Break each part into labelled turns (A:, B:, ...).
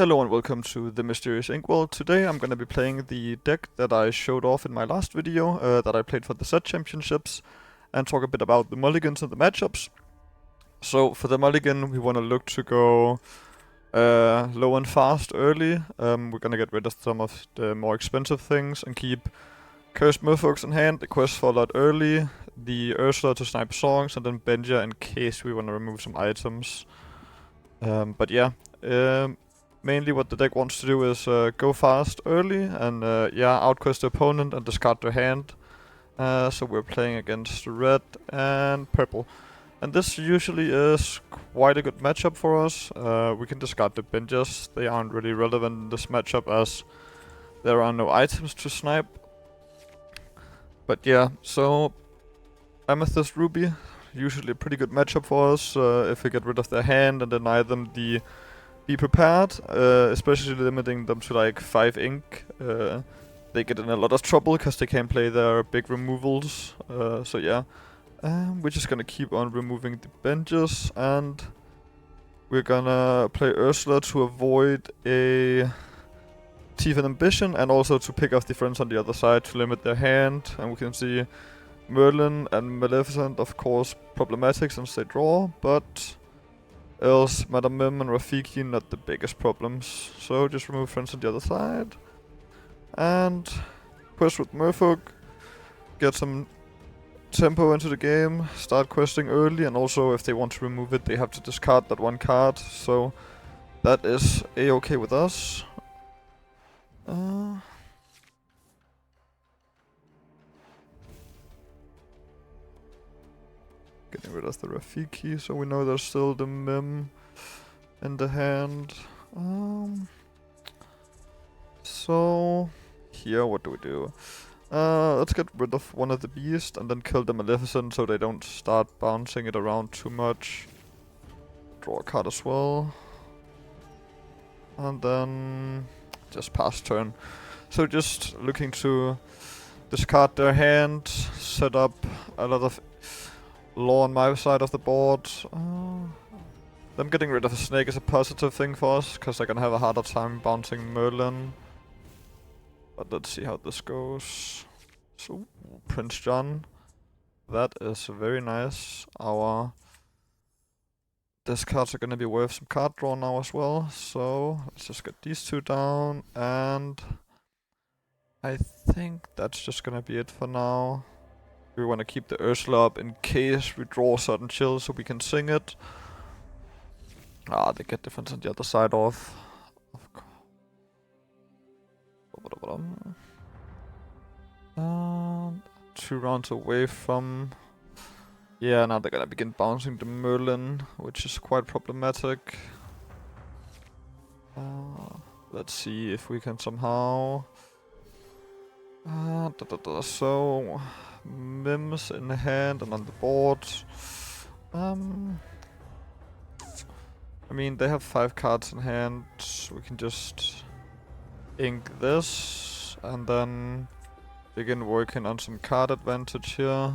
A: Hello and welcome to the Mysterious Ink World. Today I'm going to be playing the deck that I showed off in my last video that I played for the set championships and talk a bit about the mulligans and the matchups. So for the mulligan we want to look to go low and fast early. We're going to get rid of some of the more expensive things and keep Cursed Merfolks in hand, the Quest for a lot early, the Ursula to snipe songs, and then Benja in case we want to remove some items. Mainly what the deck wants to do is go fast early and outquest the opponent and discard their hand. So we're playing against red and purple. And this usually is quite a good matchup for us. We can discard the Benjas. They aren't really relevant in this matchup as there are no items to snipe. But yeah, so Amethyst Ruby, usually a pretty good matchup for us if we get rid of their hand and deny them the Be Prepared, especially limiting them to like 5 ink. They get in a lot of trouble because they can't play their big removals. We're just gonna keep on removing the benches, and we're gonna play Ursula to avoid a Thief and Ambition, and also to pick off the friends on the other side to limit their hand. And we can see Merlin and Maleficent, of course, problematic since they draw, but else Madame Mim and Rafiki not the biggest problems. So just remove friends on the other side. And quest with Merfolk, get some tempo into the game, start questing early, and also if they want to remove it they have to discard that one card, so that is a-okay with us. Getting rid of the Rafiki, so we know there's still the Mim in the hand. So here, what do we do? Let's get rid of one of the beasts and then kill the Maleficent so they don't start bouncing it around too much. Draw a card as well. And then just pass turn. So just looking to discard their hand, set up a lot of law on my side of the board. Them getting rid of a snake is a positive thing for us, because they're gonna have a harder time bouncing Merlin. But let's see how this goes. So, Prince John. That is very nice. Our discards are gonna be worth some card draw now as well. So, let's just get these two down, and I think that's just gonna be it for now. We want to keep the Ursula up in case we draw a sudden chill so we can sing it. They get defense on the other side off. Two rounds away from... Yeah, now they're gonna begin bouncing the Merlin, which is quite problematic. Let's see if we can somehow... So... Mims in the hand and on the board. I mean, they have 5 cards in hand. We can just ink this and then begin working on some card advantage here.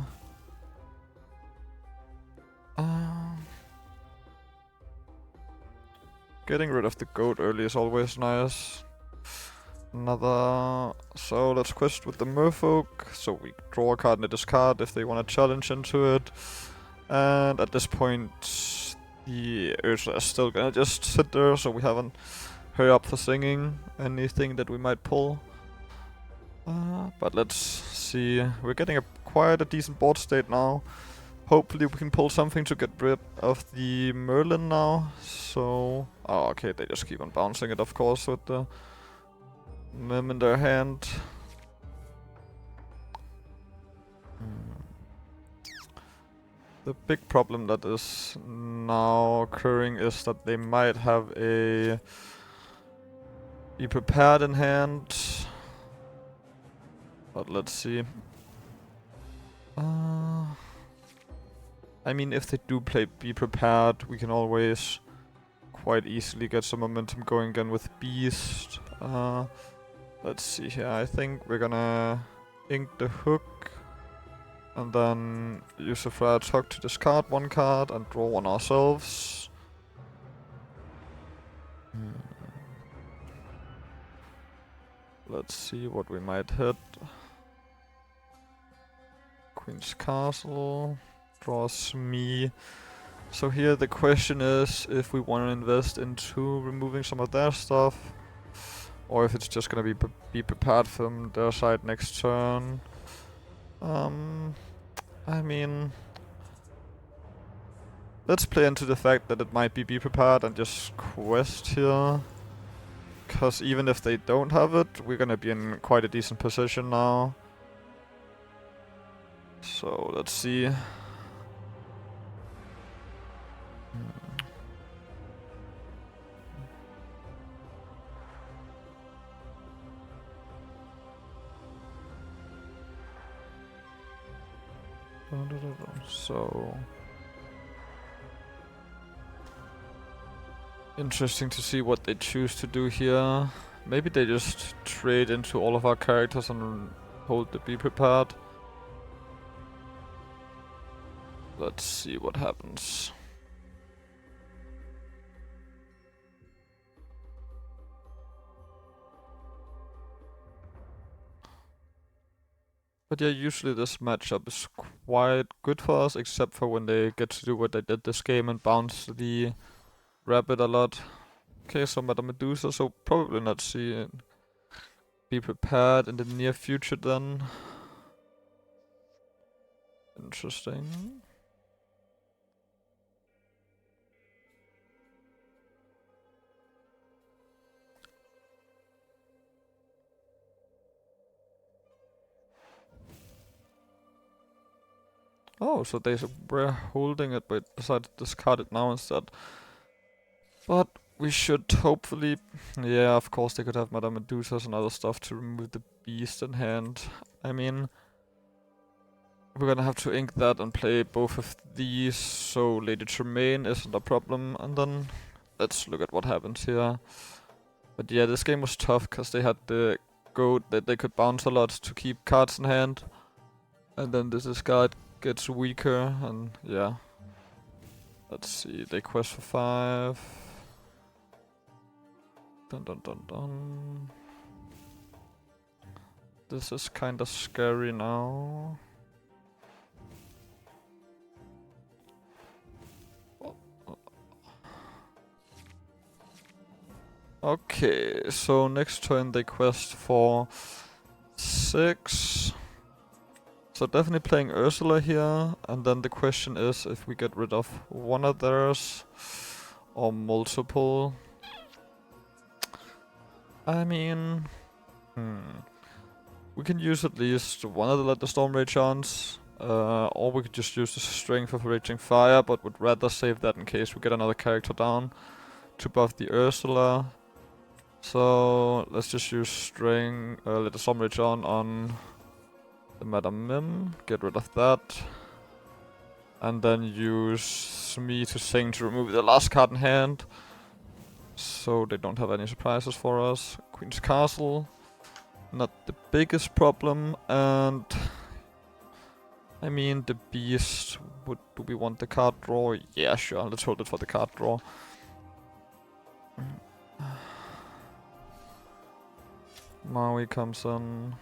A: Getting rid of the goat early is always nice. So let's quest with the Merfolk, so we draw a card and a discard if they want to challenge into it. And at this point the Ursula is still gonna just sit there, so we haven't hurry up for singing anything that we might pull. But let's see, we're getting quite a decent board state now. Hopefully we can pull something to get rid of the Merlin now. So, okay, they just keep on bouncing it, of course, with the Mim in their hand. The big problem that is now occurring is that they might have a Be Prepared in hand. But let's see. I mean, if they do play Be Prepared, we can always quite easily get some momentum going again with Beast. Let's see here, I think we're gonna ink the hook and then use a Friar's Hook to discard one card and draw one ourselves. Let's see what we might hit. Queen's Castle. Draws me. So here the question is if we want to invest into removing some of their stuff, or if it's just gonna be prepared from their side next turn. I mean, let's play into the fact that it might be prepared and just quest here. Cause even if they don't have it, we're gonna be in quite a decent position now. So let's see. So interesting to see what they choose to do here. Maybe they just trade into all of our characters and hold the be prepared. Let's see what happens. But yeah, usually this matchup is quite good for us, except for when they get to do what they did this game and bounce the rabbit a lot. Okay, so Madame Medusa, so probably not see it. Be prepared in the near future then. Interesting. Oh, so they were holding it but decided to discard it now instead. But we should hopefully... Yeah, of course they could have Madame Medusas and other stuff to remove the beast in hand. I mean... We're gonna have to ink that and play both of these, so Lady Tremaine isn't a problem, and then let's look at what happens here. But yeah, this game was tough, cause they had the goat that they could bounce a lot to keep cards in hand. And then this discard gets weaker, and yeah. Let's see, they quest for 5. Dun dun dun dun. This is kinda scary now. Okay, so next turn they quest for 6. So definitely playing Ursula here, and then the question is if we get rid of one of theirs or multiple. I mean, we can use at least one of the Storm Rage-ons, or we could just use the Strength of Raging Fire, but would rather save that in case we get another character down to buff the Ursula. So let's just use let the Storm Rage on the Madame Mim, get rid of that. And then use me to sing to remove the last card in hand. So they don't have any surprises for us. Queen's Castle, not the biggest problem. And I mean the beast, do we want the card draw? Yeah, sure, let's hold it for the card draw. Maui comes in.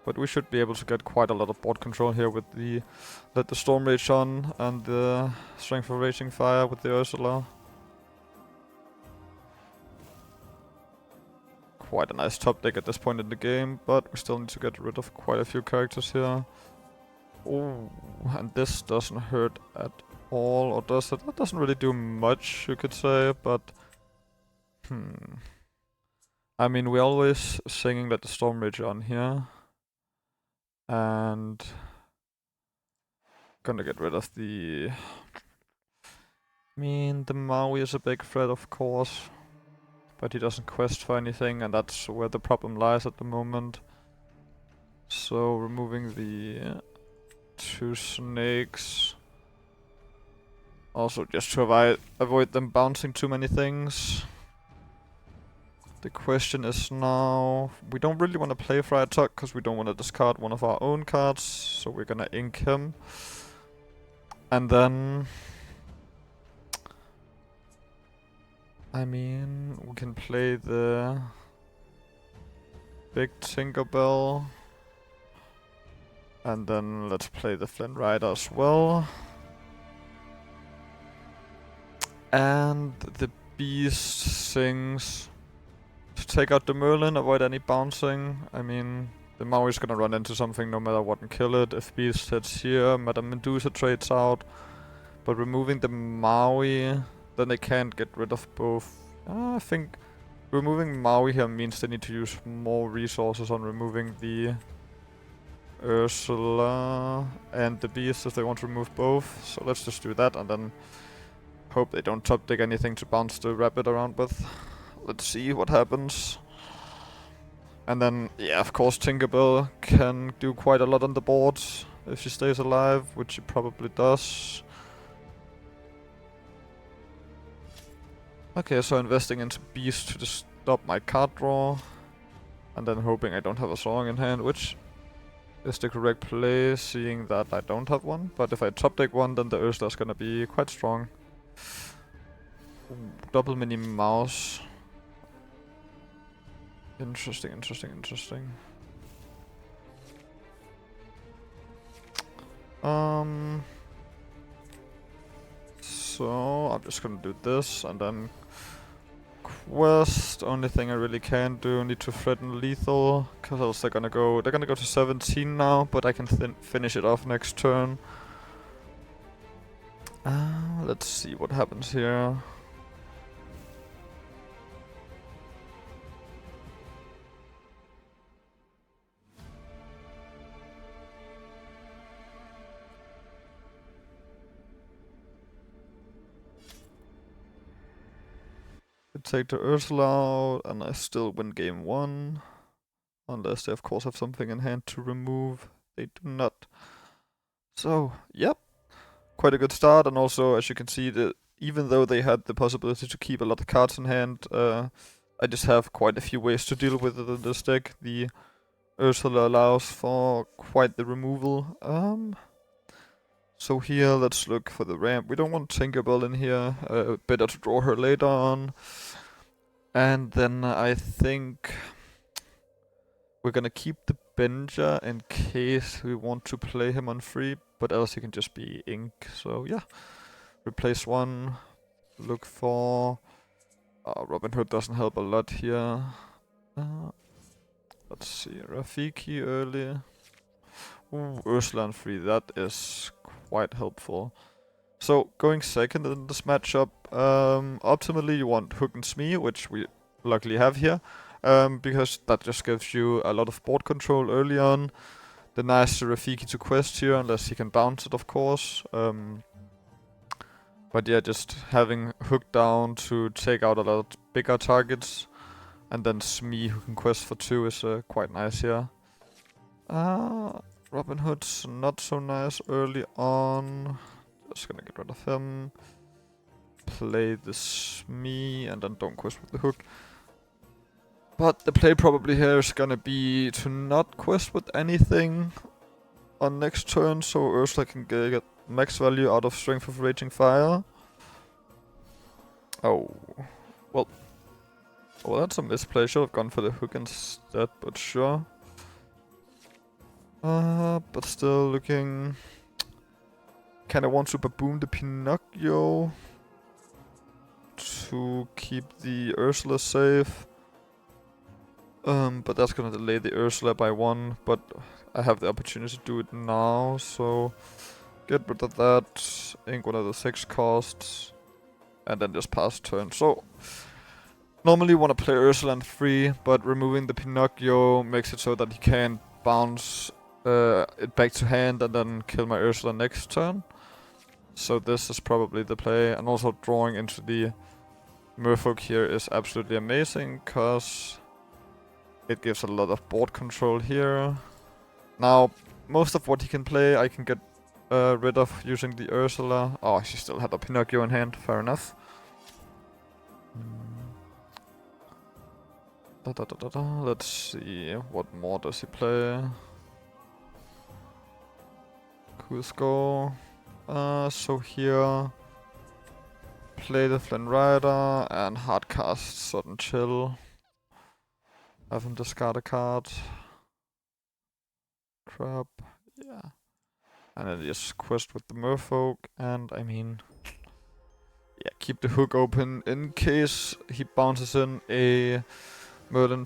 A: But we should be able to get quite a lot of board control here with the Let the Storm Rage on and the Strength of Raging Fire with the Ursula. Quite a nice top deck at this point in the game, but we still need to get rid of quite a few characters here. Oh, and this doesn't hurt at all, or does it? That doesn't really do much, you could say, but... I mean, we're always singing Let the Storm Rage on here. And gonna get rid of the... I mean, the Maui is a big threat, of course. But he doesn't quest for anything, and that's where the problem lies at the moment. So, removing the 2 snakes. Also, just to avoid them bouncing too many things. The question is now... We don't really want to play Friar Tuck, because we don't want to discard one of our own cards. So we're gonna ink him. And then... I mean, we can play the... Big Tinkerbell. And then let's play the Flint Rider as well. And the Beast sings to take out the Merlin, avoid any bouncing. I mean, the Maui's gonna run into something no matter what and kill it. If Beast hits here, Madame Medusa trades out. But removing the Maui, then they can't get rid of both. I think removing Maui here means they need to use more resources on removing the Ursula and the Beast if they want to remove both. So let's just do that and then hope they don't top deck anything to bounce the rabbit around with. Let's see what happens. And then, yeah, of course Tinkerbell can do quite a lot on the board if she stays alive, which she probably does. Okay, so investing into Beast to just stop my card draw. And then hoping I don't have a Song in hand, which is the correct play, seeing that I don't have one. But if I top deck one, then the Ursula's gonna be quite strong. Double Mini Mouse. Interesting, interesting, interesting. So I'm just gonna do this and then quest. Only thing I really can do, need to threaten lethal, cause else they're gonna go to 17 now, but I can finish it off next turn. Let's see what happens here. Take the Ursula out, and I still win game 1. Unless they of course have something in hand to remove. They do not. So, yep. Quite a good start, and also, as you can see, even though they had the possibility to keep a lot of cards in hand, I just have quite a few ways to deal with it in this deck. The Ursula allows for quite the removal. So here, let's look for the ramp. We don't want Tinkerbell in here. Better to draw her later on. And then I think we're gonna keep the Benja in case we want to play him on free, but else he can just be ink. So yeah, replace one. Look for... Robin Hood doesn't help a lot here. Let's see, Rafiki early. Ooh, Ursula on free, that is quite helpful. So, going second in this matchup, optimally you want Hook and Smee, which we luckily have here, because that just gives you a lot of board control early on. Denies the Rafiki to quest here, unless he can bounce it, of course. But yeah, just having Hook down to take out a lot bigger targets, and then Smee who can quest for 2 is quite nice here. Robin Hood's not so nice early on. Just gonna get rid of him. Play the Smee and then don't quest with the Hook. But the play probably here is gonna be to not quest with anything on next turn, so Ursula can get max value out of Strength of Raging Fire. Oh. Well, that's a misplay. Should have gone for the Hook instead, but sure. But still looking... Kinda want to baboon the Pinocchio to keep the Ursula safe. But that's gonna delay the Ursula by 1, but I have the opportunity to do it now, so get rid of that, ink one of the 6 costs, and then just pass turn. So normally you want to play Ursula on 3, but removing the Pinocchio makes it so that he can't bounce it back to hand and then kill my Ursula next turn. So this is probably the play, and also drawing into the Merfolk here is absolutely amazing, cause it gives a lot of board control here. Now, most of what he can play I can get rid of using the Ursula. Oh, she still had a Pinocchio in hand, fair enough. Let's see, what more does he play? Cusco. So here, play the Flynn Rider and hardcast Sudden Chill. Have him discard a card. Crap. Yeah. And then just quest with the merfolk, and I mean... Yeah, keep the hook open in case he bounces in a Merlin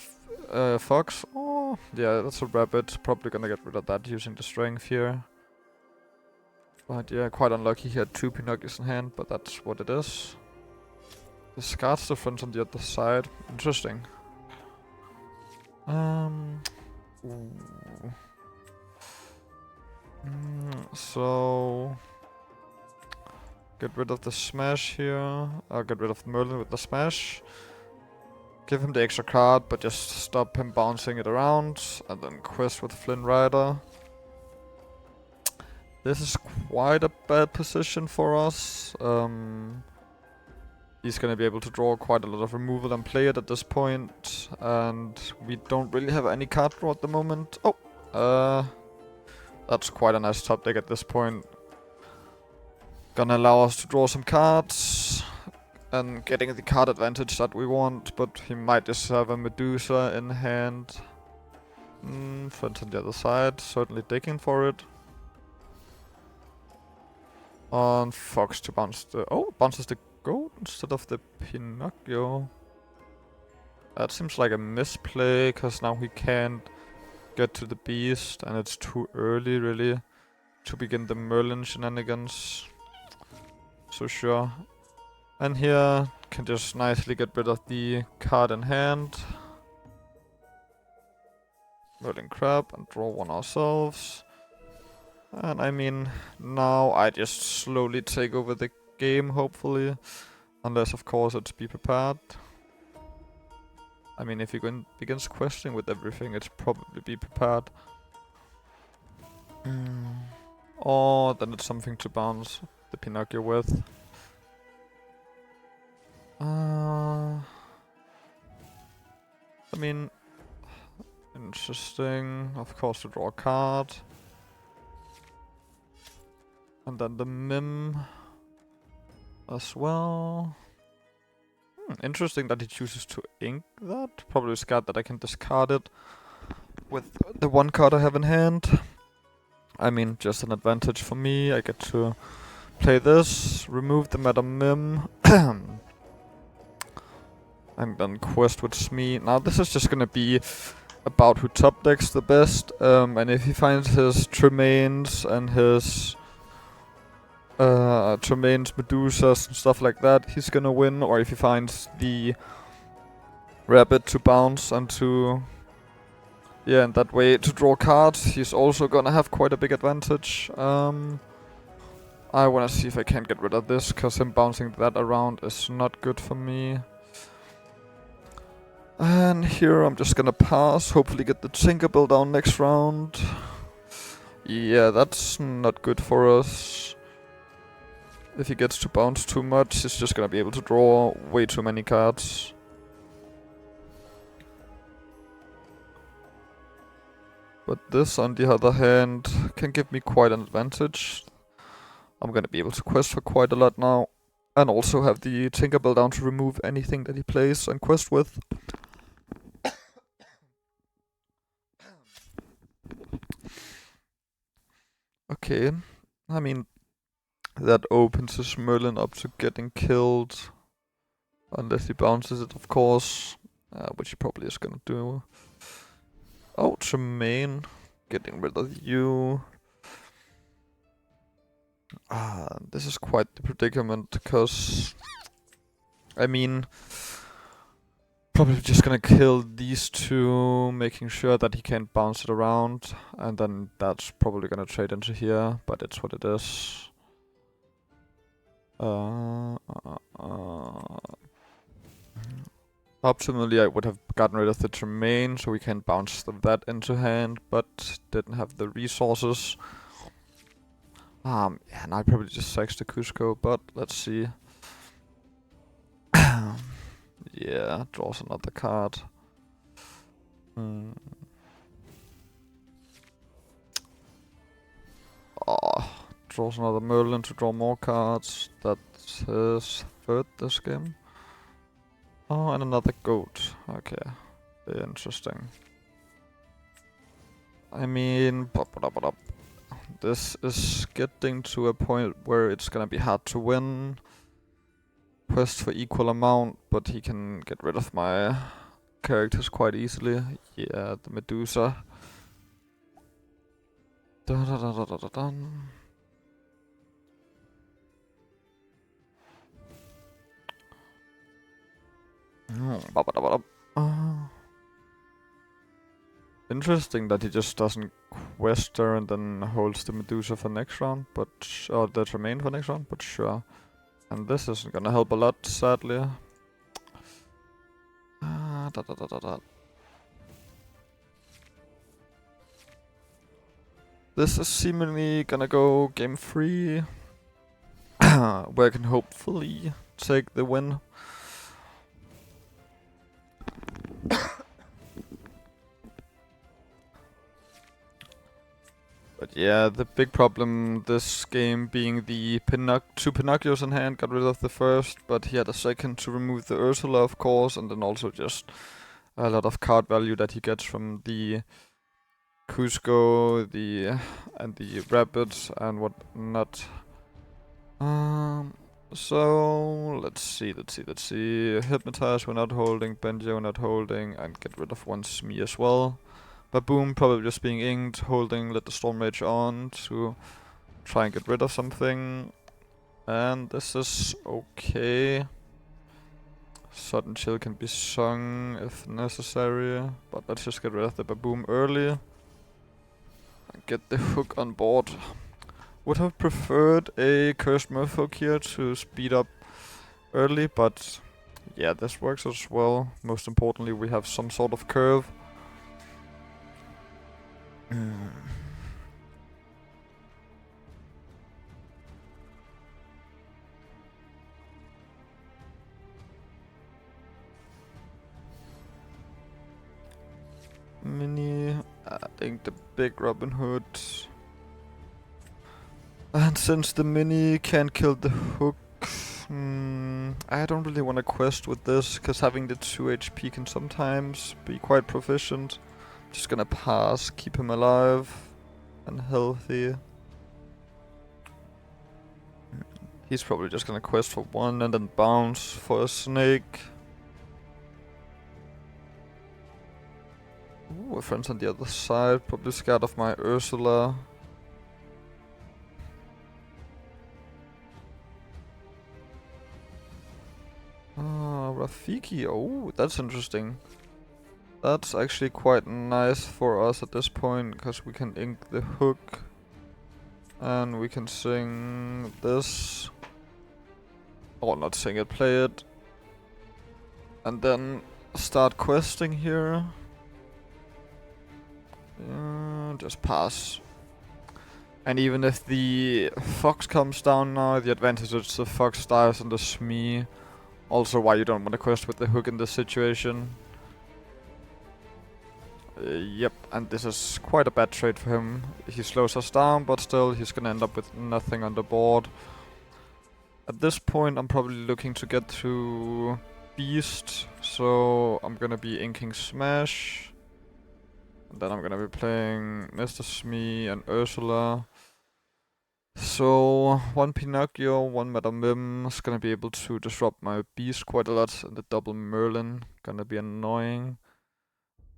A: fox. Oh, yeah, that's a rabbit. Probably gonna get rid of that using the strength here. But yeah, quite unlucky he had 2 Pinocchios in hand, but that's what it is. Discards the friends on the other side. Interesting. Ooh. So... Get rid of the smash here. I'll get rid of Merlin with the smash. Give him the extra card, but just stop him bouncing it around. And then quest with Flynn Rider. This is quite a bad position for us. He's gonna be able to draw quite a lot of removal and play it at this point. And we don't really have any card draw at the moment. Oh! That's quite a nice top deck at this point. Gonna allow us to draw some cards. And getting the card advantage that we want. But he might just have a Medusa in hand. Friends on the other side. Certainly digging for it. On Fox to bounce the... Oh, bounces the gold instead of the Pinocchio. That seems like a misplay, because now he can't get to the beast, and it's too early, really, to begin the Merlin shenanigans. So sure. And here, can just nicely get rid of the card in hand. Merlin Crab, and draw one ourselves. And I mean, now I just slowly take over the game, hopefully. Unless, of course, it's be prepared. I mean, if he begins questing with everything, it's probably be prepared. Or then it's something to bounce the Pinocchio with. I mean, interesting. Of course, to draw a card. And then the Mim as well. Interesting that he chooses to ink that. Probably scared that I can discard it with the one card I have in hand. I mean, just an advantage for me. I get to play this, remove the Madam Mim, and then quest with Smee. Now this is just gonna be about who top decks the best, and if he finds his Tremaines and his Tremaines, Medusas and stuff like that, he's gonna win. Or if he finds the rabbit to bounce and to... yeah, and that way to draw cards, he's also gonna have quite a big advantage. I wanna see if I can get rid of this, cause him bouncing that around is not good for me. And here I'm just gonna pass, hopefully get the Tinkerbell down next round. Yeah, that's not good for us. If he gets to bounce too much, he's just gonna be able to draw way too many cards. But this, on the other hand, can give me quite an advantage. I'm gonna be able to quest for quite a lot now. And also have the Tinkerbell down to remove anything that he plays and quest with. Okay, I mean, that opens his Merlin up to getting killed. Unless he bounces it, of course. Which he probably is gonna do. Oh, Tremaine. Getting rid of you. This is quite the predicament, because... I mean... probably just gonna kill these two, making sure that he can't bounce it around. And then that's probably gonna trade into here, but it's what it is. Optimally, I would have gotten rid of the Tremaine, so we can bounce that into hand, but didn't have the resources. Yeah, and I probably just sax the Cusco, but let's see. Yeah, draws another card. Draws another Merlin to draw more cards. That's his third this game. Oh, and another goat. Okay. Interesting. I mean, this is getting to a point where it's gonna be hard to win. Quest for equal amount, but he can get rid of my characters quite easily. Yeah, the Medusa. Da da da da da da da. Interesting that he just doesn't quest her and then holds the Medusa for next round, but or the Tremaine for next round, but sure. And this isn't gonna help a lot, sadly. This is seemingly gonna go game 3, where I can hopefully take the win. But yeah, the big problem this game being the two Pinocchios in hand, got rid of the first, but he had a second to remove the Ursula, of course, and then also just a lot of card value that he gets from the Cusco, and the Rabbit and whatnot. So let's see. Hypnotize we're not holding, Benji we're not holding, and get rid of one Smee as well. Baboom probably just being inked, holding, let the Storm Rage on to try and get rid of something. And this is okay. Sudden Chill can be sung if necessary, but let's just get rid of the Baboom early. And get the hook on board. Would have preferred a Cursed Mirth hook here to speed up early, but yeah, this works as well. Most importantly, we have some sort of curve. Mini, I think the big Robin Hood. And since the mini can't kill the hook, I don't really want to quest with this, because having the 2 HP can sometimes be quite proficient. Just gonna pass, keep him alive and healthy. He's probably just gonna quest for 1 and then bounce for a snake. Ooh, a friend's on the other side, probably scared of my Ursula. Rafiki, oh, that's interesting. That's actually quite nice for us at this point, because we can ink the hook. And we can sing this. Or not sing it, play it. And then start questing here. Just pass. And even if the fox comes down now, the advantage is the fox dies on the Smee. Also why you don't want to quest with the hook in this situation. Yep, and this is quite a bad trade for him. He slows us down, but still he's gonna end up with nothing on the board. At this point I'm probably looking to get to Beast, so I'm gonna be inking Smash. And then I'm gonna be playing Mr. Smee and Ursula. So, 1 Pinocchio, 1 Madame Mim is gonna be able to disrupt my Beast quite a lot, and the double Merlin gonna be annoying.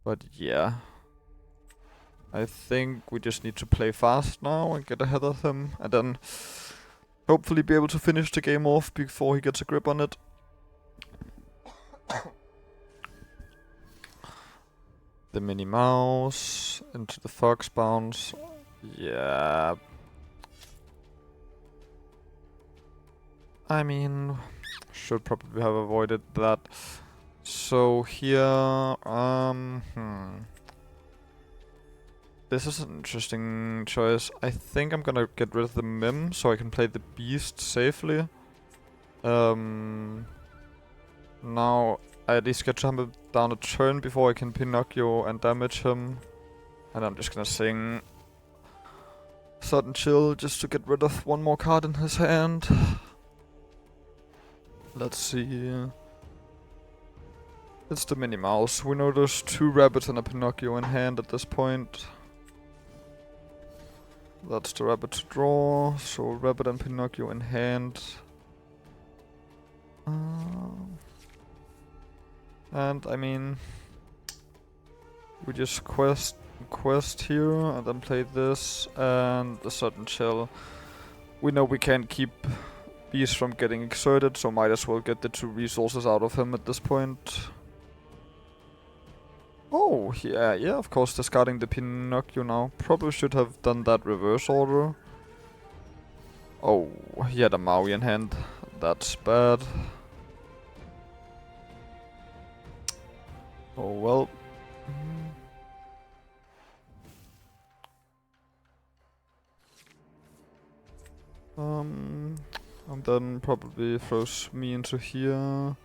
A: But yeah, I think we just need to play fast now and get ahead of him, and then hopefully be able to finish the game off before he gets a grip on it. The Minnie Mouse into the Fox bounce. Yeah. I mean, should probably have avoided that. So here, this is an interesting choice. I think I'm gonna get rid of the Mim so I can play the Beast safely. Now I at least get to have him down a turn before I can Pinocchio and damage him. And I'm just gonna sing Sudden Chill just to get rid of 1 more card in his hand. Let's see. It's the Minnie Mouse. We know there's 2 rabbits and a Pinocchio in hand at this point. That's the rabbit to draw. So rabbit and Pinocchio in hand. And I mean, we just quest here and then play this and the sudden shell. We know we can't keep bees from getting exerted, so might as well get the 2 resources out of him at this point. Oh, yeah, of course, discarding the Pinocchio now. Probably should have done that reverse order. Oh, he had a Maui in hand. That's bad. Oh well. And then probably throws me into here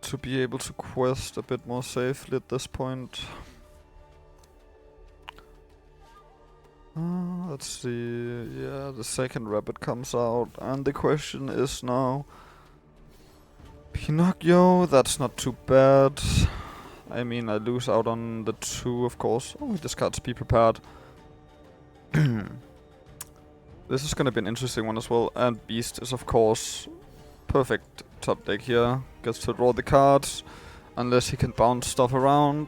A: to be able to quest a bit more safely at this point. Let's see. Yeah, the second rabbit comes out, and the question is now Pinocchio. That's not too bad. I mean, I lose out on the 2, of course. Oh, he discards Be Prepared. This is gonna be an interesting one as well. And Beast is, of course, perfect top deck here. Gets to draw the cards, unless he can bounce stuff around.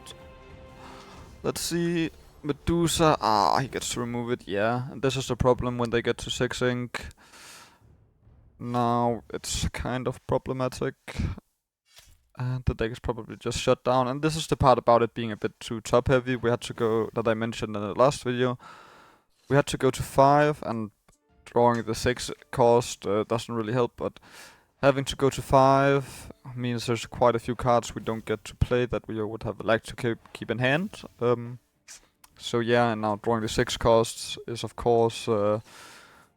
A: Let's see. Medusa. He gets to remove it, yeah. And this is the problem when they get to 6 ink. Now it's kind of problematic. And the deck is probably just shut down. And this is the part about it being a bit too top heavy. We had to go, that I mentioned in the last video. We had to go to 5, and drawing the 6 cost doesn't really help, but having to go to 5 means there's quite a few cards we don't get to play that we would have liked to keep in hand. So yeah, and now drawing the 6 costs is of course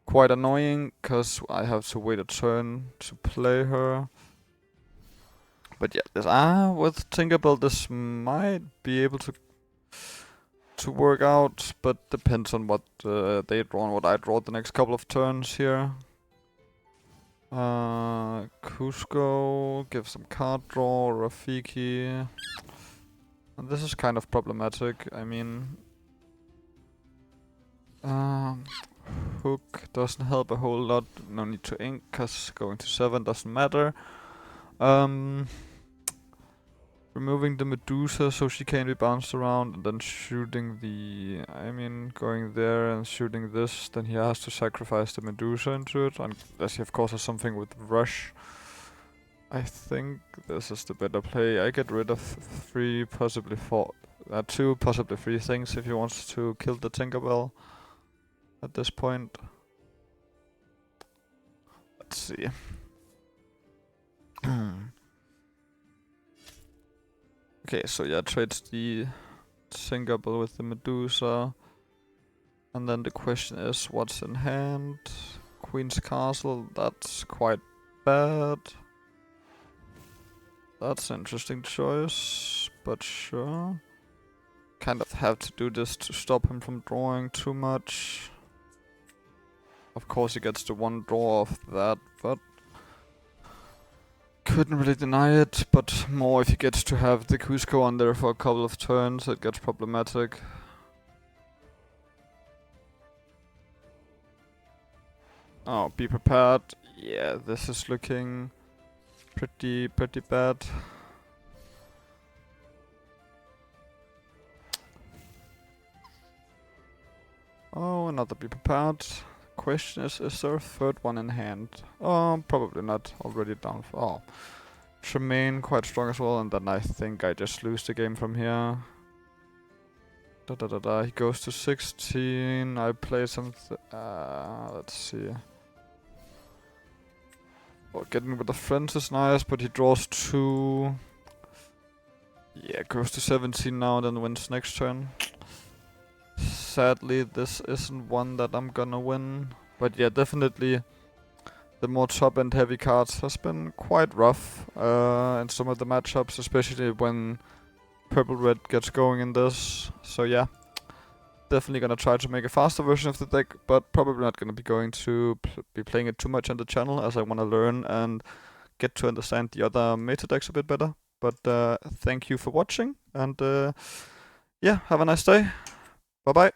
A: quite annoying, because I have to wait a turn to play her. But yeah, this, with Tinkerbell this might be able to work out, but depends on what they draw and what I draw the next couple of turns here. Cusco gives some card draw, Rafiki. And this is kind of problematic. I mean, Hook doesn't help a whole lot. No need to ink, cause going to 7 doesn't matter. Removing the Medusa so she can't be bounced around, and then shooting the... I mean, going there and shooting this, then he has to sacrifice the Medusa into it, unless he of course has something with Rush. I think this is the better play. I get rid of 3, possibly 4... 2, possibly 3 things if he wants to kill the Tinkerbell at this point. Let's see. Okay, so yeah, trades the Tinkerbell with the Medusa. And then the question is, what's in hand? Queen's Castle, that's quite bad. That's an interesting choice, but sure. Kind of have to do this to stop him from drawing too much. Of course he gets the 1 draw of that, but couldn't really deny it, but more if he gets to have the Cusco on there for a couple of turns, it gets problematic. Oh, Be Prepared. Yeah, this is looking pretty bad. Oh, another Be Prepared. Question is there a 3rd one in hand? Probably not. Already down for... Oh. Tremaine quite strong as well, and then I think I just lose the game from here. He goes to 16. I play something... let's see. Well, getting with the friends is nice, but he draws 2. Yeah, goes to 17 now, and then wins next turn. Sadly, this isn't one that I'm gonna win. But yeah, definitely the more top-end heavy cards has been quite rough in some of the matchups, especially when purple-red gets going in this. So yeah, definitely gonna try to make a faster version of the deck, but probably not gonna be going to be playing it too much on the channel, as I wanna learn and get to understand the other meta decks a bit better. But thank you for watching, and yeah, have a nice day. Bye bye.